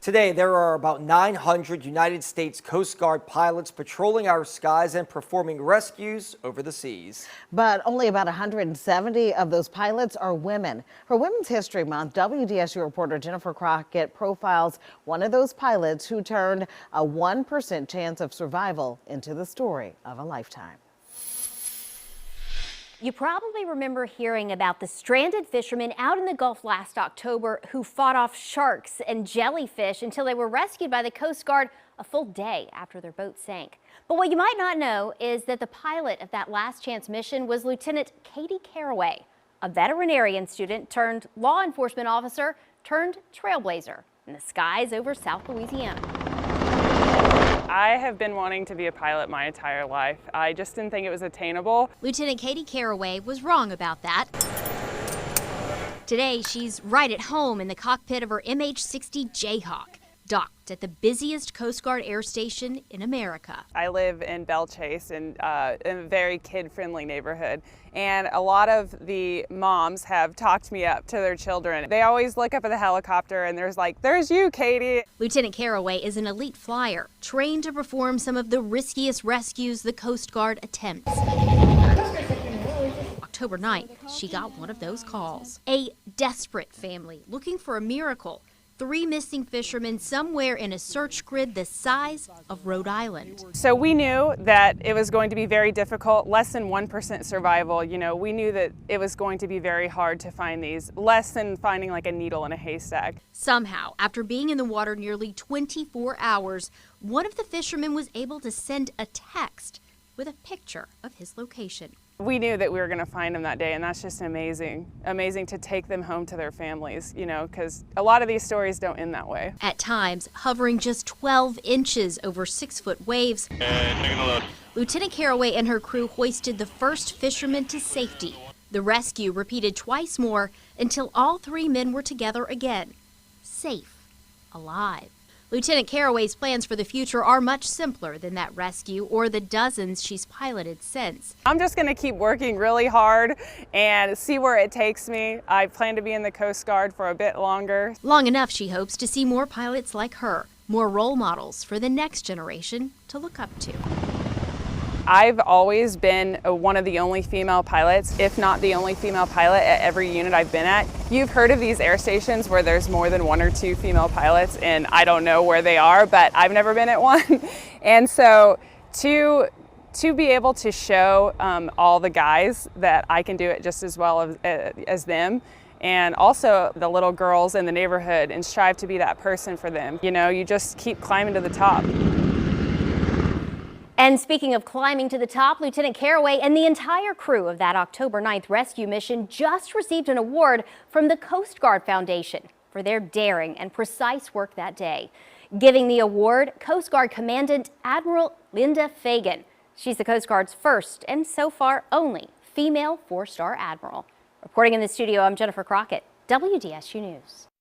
Today, there are about 900 United States Coast Guard pilots patrolling our skies and performing rescues over the seas. But only about 170 of those pilots are women. For Women's History Month, WDSU reporter Jennifer Crockett profiles one of those pilots who turned a 1% chance of survival into the story of a lifetime. You probably remember hearing about the stranded fishermen out in the Gulf last October who fought off sharks and jellyfish until they were rescued by the Coast Guard a full day after their boat sank. But what you might not know is that the pilot of that last chance mission was Lieutenant Katie Caraway, a veterinarian student turned law enforcement officer turned trailblazer in the skies over South Louisiana. I have been wanting to be a pilot my entire life. I just didn't think it was attainable. Lieutenant Katie Caraway was wrong about that. Today, she's right at home in the cockpit of her MH-60 Jayhawk, docked at the busiest Coast Guard air station in America. I live in Belle Chase in a very kid-friendly neighborhood, and a lot of the moms have talked me up to their children. They always look up at the helicopter and there's you, Katie. Lieutenant Caraway is an elite flyer, trained to perform some of the riskiest rescues the Coast Guard attempts. October 9th, she got one of those calls. A desperate family looking for a miracle. 3 missing fishermen somewhere in a search grid the size of Rhode Island. So we knew that it was going to be very difficult, less than 1% survival. You know, we knew that it was going to be very hard to find these, less than finding like a needle in a haystack. Somehow, after being in the water nearly 24 hours, one of the fishermen was able to send a text with a picture of his location. We knew that we were going to find them that day, and that's just amazing to take them home to their families, you know, because a lot of these stories don't end that way. At times, hovering just 12 inches over 6-foot waves, Lieutenant Caraway and her crew hoisted the first fisherman to safety. The rescue repeated twice more until all 3 men were together again, safe, alive. Lieutenant Caraway's plans for the future are much simpler than that rescue or the dozens she's piloted since. I'm just going to keep working really hard and see where it takes me. I plan to be in the Coast Guard for a bit longer. Long enough, she hopes, to see more pilots like her, more role models for the next generation to look up to. I've always been one of the only female pilots, if not the only female pilot at every unit I've been at. You've heard of these air stations where there's more than 1 or 2 female pilots, and I don't know where they are, but I've never been at one. And so to be able to show all the guys that I can do it just as well as them, and also the little girls in the neighborhood, and strive to be that person for them. You know, you just keep climbing to the top. And speaking of climbing to the top, Lieutenant Caraway and the entire crew of that October 9th rescue mission just received an award from the Coast Guard Foundation for their daring and precise work that day. Giving the award, Coast Guard Commandant Admiral Linda Fagan. She's the Coast Guard's first and so far only female 4-star admiral. Reporting in the studio, I'm Jennifer Crockett, WDSU News.